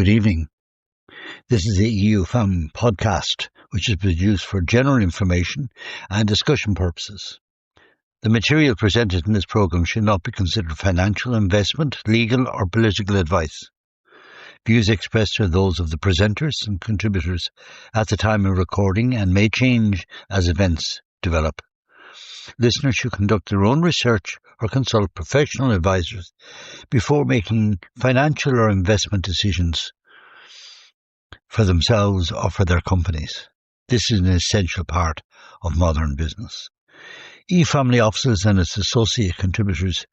Good evening. This is the EU-FAM podcast, which is produced for general information and discussion purposes. The material presented in this programme should not be considered financial, investment, legal or political advice. Views expressed are those of the presenters and contributors at the time of recording and may change as events develop. Listeners should conduct their own research or consult professional advisors before making financial or investment decisions for themselves or for their companies. This is an essential part of modern business. E-Family Offices and its associate contributors,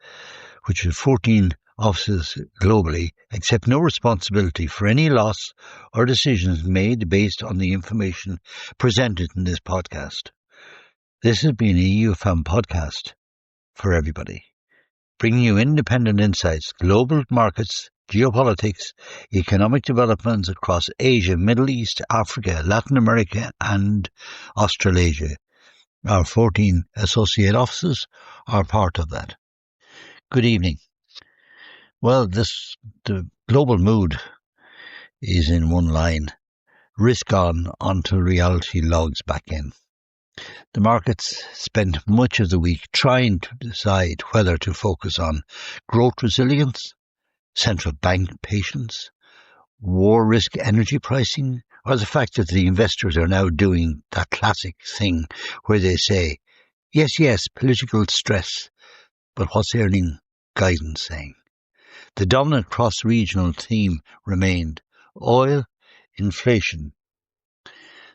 which is 14 offices globally, accept no responsibility for any loss or decisions made based on the information presented in this podcast. This has been a EU-FAM podcast for everybody, bringing you independent insights, global markets, geopolitics, economic developments across Asia, Middle East, Africa, Latin America and Australasia. Our 14 associate offices are part of that. Good evening. Well, the global mood is in one line. Risk on until reality logs back in. The markets spent much of the week trying to decide whether to focus on growth resilience, central bank patience, war risk energy pricing, or the fact that the investors are now doing that classic thing where they say, yes, political stress, but what's earning guidance saying? The dominant cross-regional theme remained oil, inflation,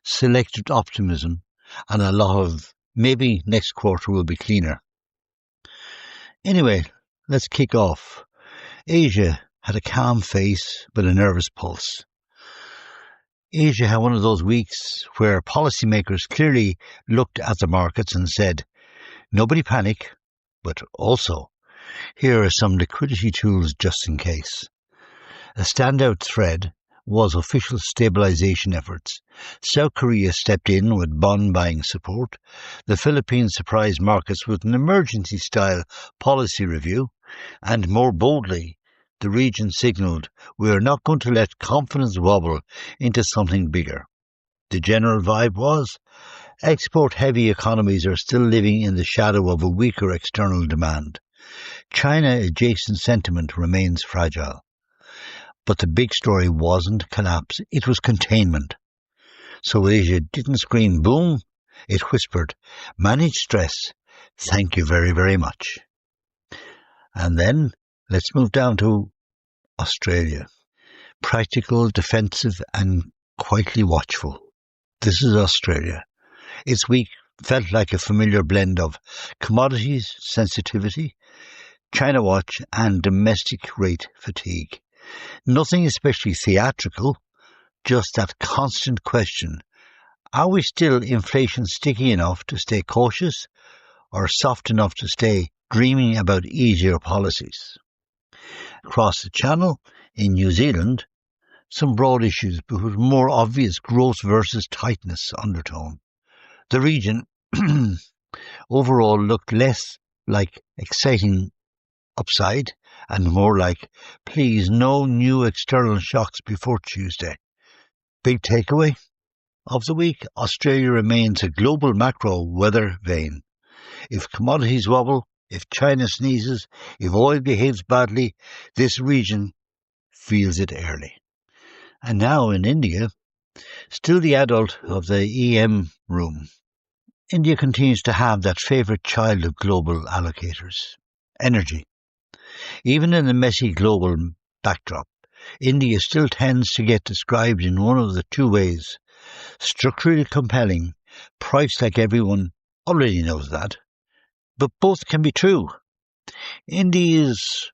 selective optimism, and a lot of maybe next quarter will be cleaner. Anyway, let's kick off. Asia had a calm face but a nervous pulse. Asia had one of those weeks where policymakers clearly looked at the markets and said, nobody panic, but also, here are some liquidity tools just in case. A standout thread was official stabilization efforts. South Korea stepped in with bond buying support. The Philippines surprised markets with an emergency-style policy review. And more boldly, the region signalled, we are not going to let confidence wobble into something bigger. The general vibe was, export-heavy economies are still living in the shadow of a weaker external demand. China-adjacent sentiment remains fragile. But the big story wasn't collapse, it was containment. So Asia didn't scream boom, it whispered, manage stress, thank you very, very much. And then let's move down to Australia. Practical, defensive and quietly watchful. This is Australia. Its week felt like a familiar blend of commodities sensitivity, China watch and domestic rate fatigue. Nothing especially theatrical, just that constant question, are we still inflation sticky enough to stay cautious or soft enough to stay dreaming about easier policies? Across the channel, in New Zealand, some broad issues but with more obvious growth versus tightness undertone. The region overall looked less like exciting upside and more like, please, no new external shocks before Tuesday. Big takeaway of the week, Australia remains a global macro weather vane. If commodities wobble, if China sneezes, if oil behaves badly, this region feels it early. And now in India, still the adult of the EM room, India continues to have that favourite child of global allocators, energy. Even in the messy global backdrop, India still tends to get described in one of the two ways. Structurally compelling, priced like everyone already knows that. But both can be true. India's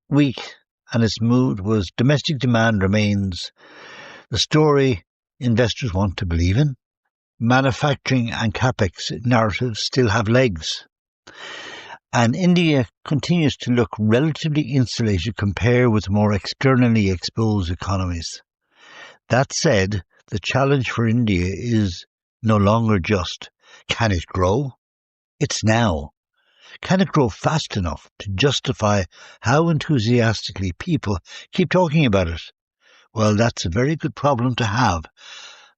week and its mood was domestic demand remains the story investors want to believe in. Manufacturing and capex narratives still have legs. And India continues to look relatively insulated compared with more externally exposed economies. That said, the challenge for India is no longer just, can it grow? It's now. Can it grow fast enough to justify how enthusiastically people keep talking about it? Well, that's a very good problem to have.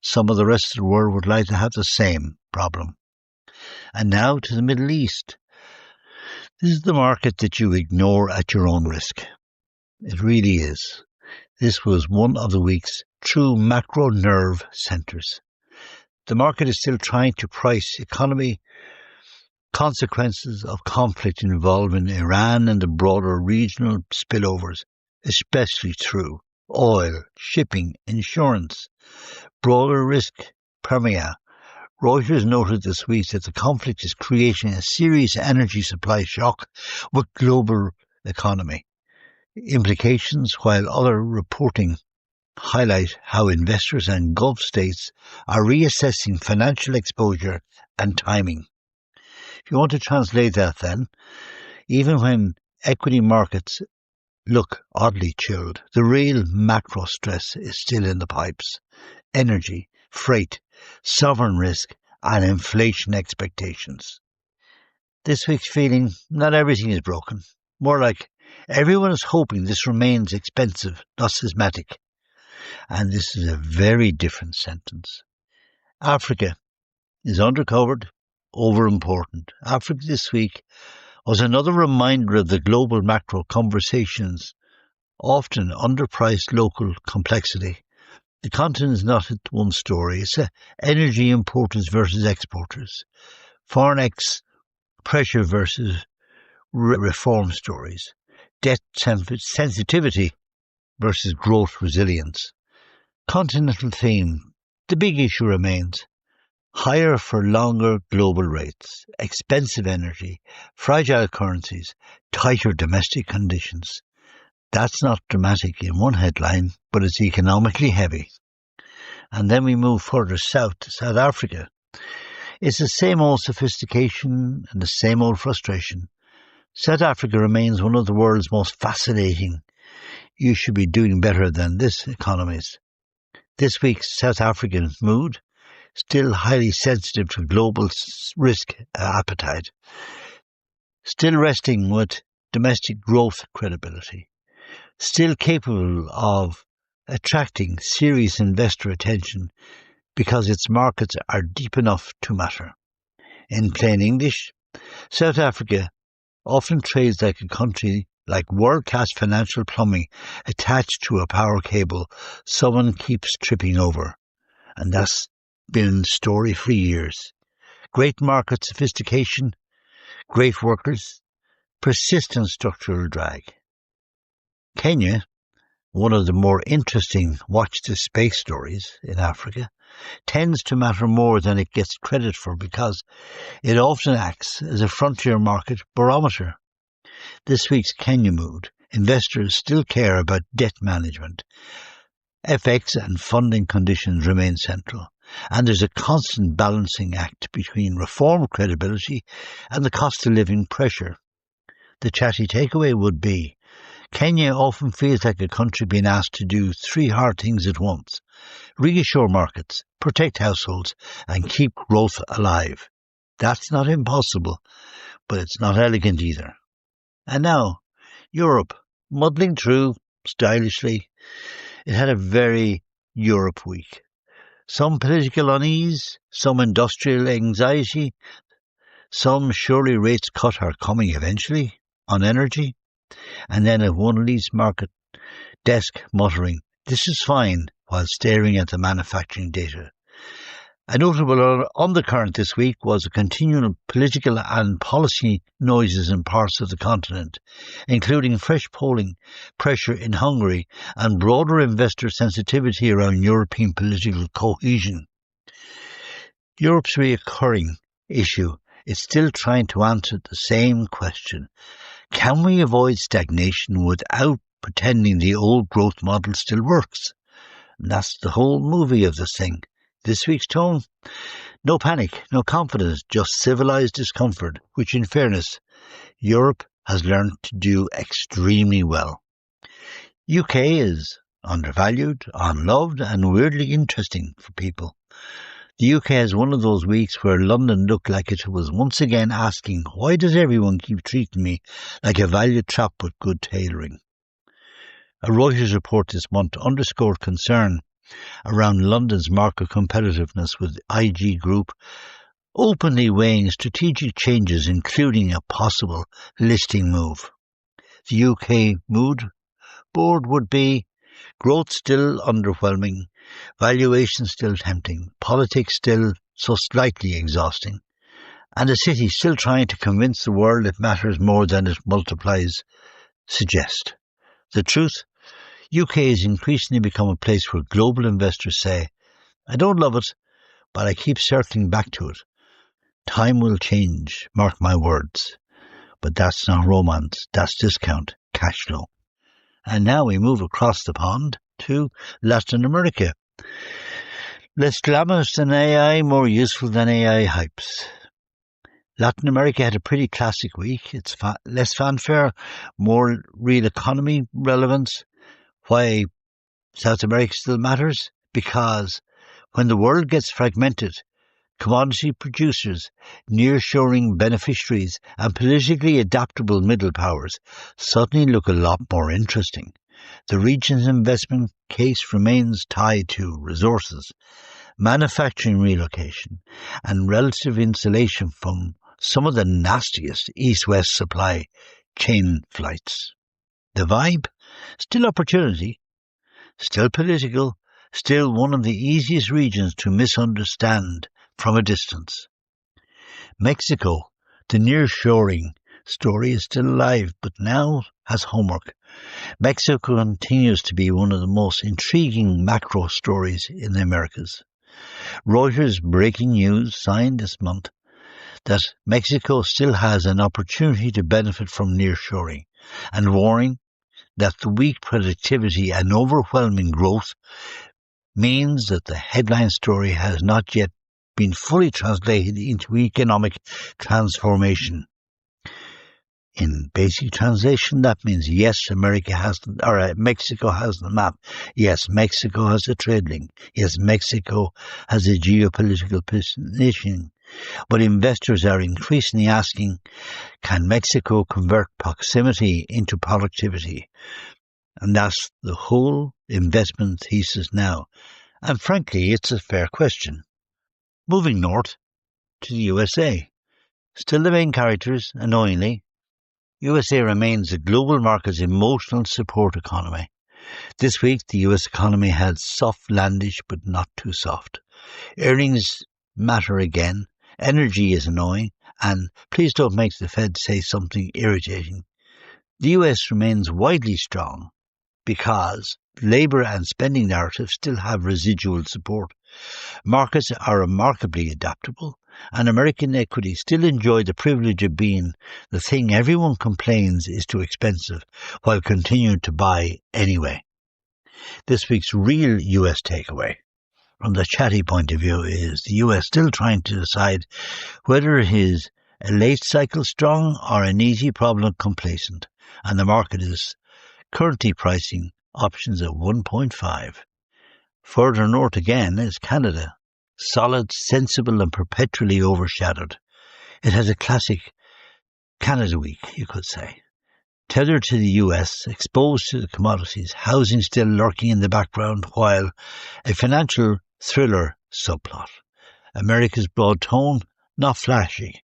Some of the rest of the world would like to have the same problem. And now to the Middle East. This is the market that you ignore at your own risk. It really is. This was one of the week's true macro nerve centres. The market is still trying to price economy consequences of conflict involving Iran and the broader regional spillovers, especially through oil, shipping, insurance, broader risk permia. Reuters noted this week that the conflict is creating a serious energy supply shock with global economy implications, while other reporting highlight how investors and Gulf states are reassessing financial exposure and timing. If you want to translate that then, even when equity markets look oddly chilled, the real macro stress is still in the pipes. Energy, freight, sovereign risk and inflation expectations. This week's feeling, not everything is broken. More like, everyone is hoping this remains expensive, not systematic. And this is a very different sentence. Africa is undercovered, overimportant. Africa this week was another reminder of the global macro conversations, often underpriced local complexity. The continent is not one story. It's energy importers versus exporters, foreign pressure versus reform stories, debt sensitivity versus growth resilience. Continental theme. The big issue remains higher for longer global rates, expensive energy, fragile currencies, tighter domestic conditions. That's not dramatic in one headline, but it's economically heavy. And then we move further south to South Africa. It's the same old sophistication and the same old frustration. South Africa remains one of the world's most fascinating. You should be doing better than this economies. This week's South African mood, still highly sensitive to global risk appetite, still resting with domestic growth credibility, still capable of attracting serious investor attention because its markets are deep enough to matter. In plain English, South Africa often trades like a country like world-class financial plumbing attached to a power cable someone keeps tripping over. And that's been the story for years. Great market sophistication, great workers, persistent structural drag. Kenya, one of the more interesting watch this space stories in Africa, tends to matter more than it gets credit for because it often acts as a frontier market barometer. This week's Kenya mood, investors still care about debt management. FX and funding conditions remain central, and there's a constant balancing act between reform credibility and the cost of living pressure. The chatty takeaway would be, Kenya often feels like a country being asked to do three hard things at once: reassure markets, protect households, and keep growth alive. That's not impossible, but it's not elegant either. And now, Europe, muddling through stylishly. It had a very Europe week. Some political unease, some industrial anxiety, some surely rates cut are coming eventually on energy, and then a one leads market desk muttering, this is fine, while staring at the manufacturing data. A notable undercurrent this week was a continuing political and policy noises in parts of the continent, including fresh polling pressure in Hungary and broader investor sensitivity around European political cohesion. Europe's recurring issue is still trying to answer the same question. Can we avoid stagnation without pretending the old growth model still works? And that's the whole movie of this thing. This week's tone? No panic, no confidence, just civilized discomfort, which in fairness, Europe has learned to do extremely well. UK is undervalued, unloved and weirdly interesting for people. The UK has one of those weeks where London looked like it was once again asking, why does everyone keep treating me like a value trap with good tailoring? A Reuters report this month underscored concern around London's market competitiveness, with IG Group openly weighing strategic changes, including a possible listing move. The UK mood board would be growth still underwhelming, valuation still tempting, politics still so slightly exhausting, and a city still trying to convince the world it matters more than it multiplies suggest. The truth, UK has increasingly become a place where global investors say, I don't love it, but I keep circling back to it. Time will change, mark my words. But that's not romance, that's discount, cash flow. And now we move across the pond to Latin America. Less glamorous than AI, more useful than AI hypes. Latin America had a pretty classic week. It's less fanfare, more real economy relevance. Why South America still matters? Because when the world gets fragmented, commodity producers, nearshoring beneficiaries, and politically adaptable middle powers suddenly look a lot more interesting. The region's investment case remains tied to resources, manufacturing relocation, and relative insulation from some of the nastiest east-west supply chain flights. The vibe? Still opportunity, still political, still one of the easiest regions to misunderstand from a distance. Mexico, the nearshoring story is still alive, but now has homework. Mexico continues to be one of the most intriguing macro stories in the Americas. Reuters breaking news signed this month that Mexico still has an opportunity to benefit from nearshoring, and warning that the weak productivity and overwhelming growth means that the headline story has not yet been fully translated into economic transformation. In basic translation, that means yes, Mexico has the map. Yes, Mexico has a trade link. Yes, Mexico has a geopolitical position. But investors are increasingly asking, can Mexico convert proximity into productivity? And that's the whole investment thesis now. And frankly, it's a fair question. Moving north to the USA. Still the main characters, annoyingly. USA remains the global market's emotional support economy. This week, the US economy had soft landing, but not too soft. Earnings matter again. Energy is annoying. And please don't make the Fed say something irritating. The US remains widely strong because labour and spending narratives still have residual support. Markets are remarkably adaptable, and American equities still enjoy the privilege of being the thing everyone complains is too expensive, while continuing to buy anyway. This week's real US takeaway, from the chatty point of view, is the US still trying to decide whether it is a late cycle strong or an easy problem complacent, and the market is currently pricing options at 1.5. Further north again is Canada, solid, sensible and perpetually overshadowed. It has a classic Canada week, you could say. Tethered to the US, exposed to the commodities, housing still lurking in the background, while a financial thriller subplot. America's broad tone, not flashy,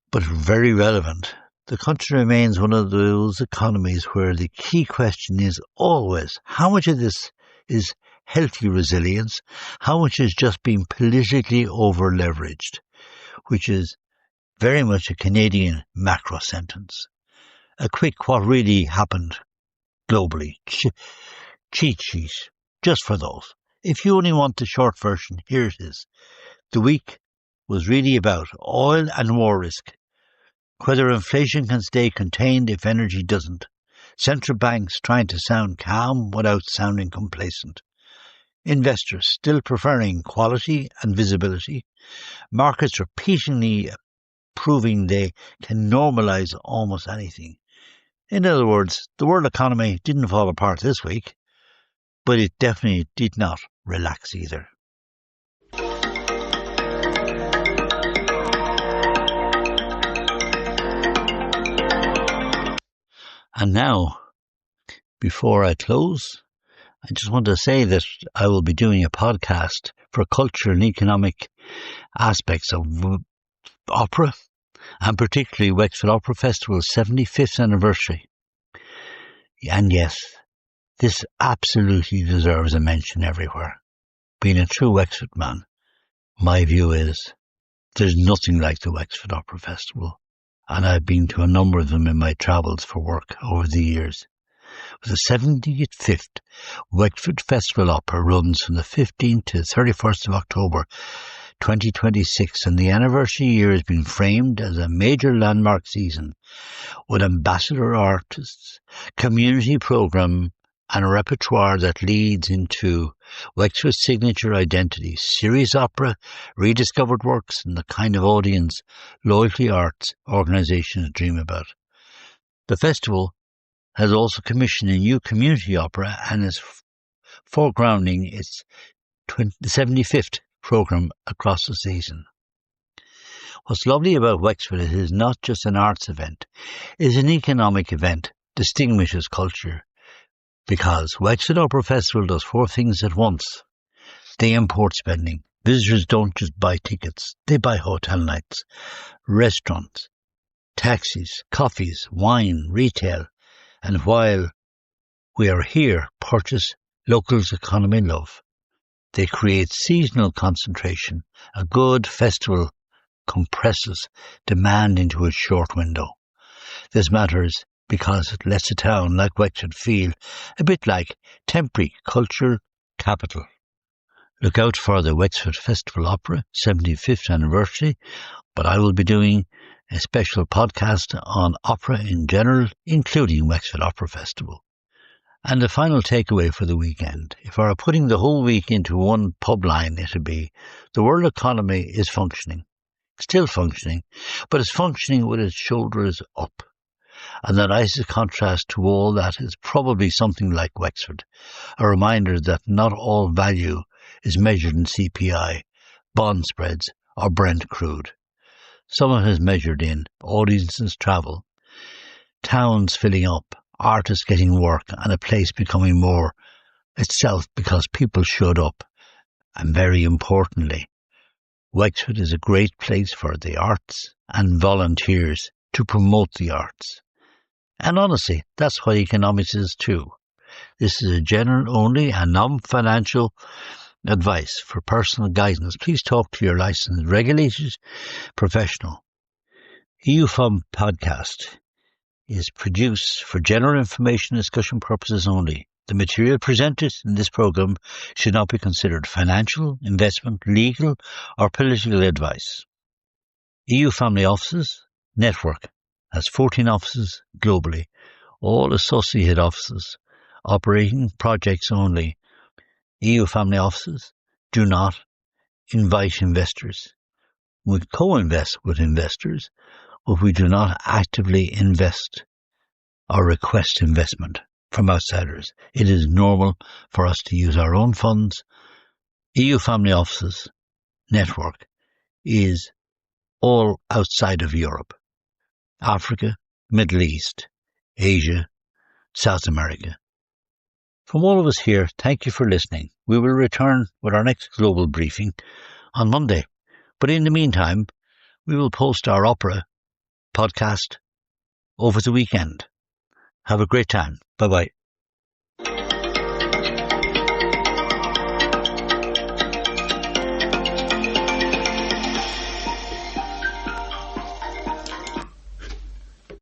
but very relevant. The country remains one of those economies where the key question is always, how much of this is healthy resilience, how much is just being politically over-leveraged, which is very much a Canadian macro sentence. A quick what really happened globally, cheat sheet, just for those. If you only want the short version, here it is. The week was really about oil and war risk, whether inflation can stay contained if energy doesn't, central banks trying to sound calm without sounding complacent, investors still preferring quality and visibility, markets repeatedly proving they can normalise almost anything. In other words, the world economy didn't fall apart this week, but it definitely did not relax either. And now, Before I close, I just want to say that I will be doing a podcast for cultural and economic aspects of opera, and particularly Wexford Opera Festival's 75th anniversary. And yes, this absolutely deserves a mention everywhere. Being a true Wexford man, my view is there's nothing like the Wexford Opera Festival, and I've been to a number of them in my travels for work over the years. The 75th Wexford Festival Opera runs from the 15th to 31st of October 2026, and the anniversary year has been framed as a major landmark season with ambassador artists, community programme and a repertoire that leads into Wexford's signature identity, serious opera, rediscovered works and the kind of audience loyalty arts organisations dream about. The festival has also commissioned a new community opera and is foregrounding its 75th programme across the season. What's lovely about Wexford is it is not just an arts event, it is an economic event, distinguishes culture, because Wexford Opera Festival does four things at once. They import spending. Visitors don't just buy tickets, they buy hotel nights, restaurants, taxis, coffees, wine, retail, and while we are here, purchase locals' economy love. They create seasonal concentration. A good festival compresses demand into a short window. This matters because it lets a town like Wexford feel a bit like temporary cultural capital. Look out for the Wexford Festival Opera 75th anniversary, but I will be doing a special podcast on opera in general, including Wexford Opera Festival. And the final takeaway for the weekend, if I were putting the whole week into one pub line, it would be the world economy is functioning, still functioning, but it's functioning with its shoulders up. And the nicest contrast to all that is probably something like Wexford, a reminder that not all value is measured in CPI, bond spreads, or Brent crude. Some of it is measured in audiences travel, towns filling up, artists getting work, and a place becoming more itself because people showed up. And very importantly, Wexford is a great place for the arts and volunteers to promote the arts. And honestly, that's what economics is too. This is a general only and non-financial advice. For personal guidance, please talk to your licensed regulated professional. EUFUM podcast is produced for general information discussion purposes only. The material presented in this program should not be considered financial, investment, legal or political advice. EU Family Offices Network has 14 offices globally, all associated offices operating projects only. EU Family Offices do not invite investors. We co-invest with investors, but we do not actively invest or request investment from outsiders. It is normal for us to use our own funds. EU Family Offices Network is all outside of Europe, Africa, Middle East, Asia, South America. From all of us here, thank you for listening. We will return with our next global briefing on Monday. But in the meantime, we will post our opera podcast over the weekend. Have a great time. Bye-bye.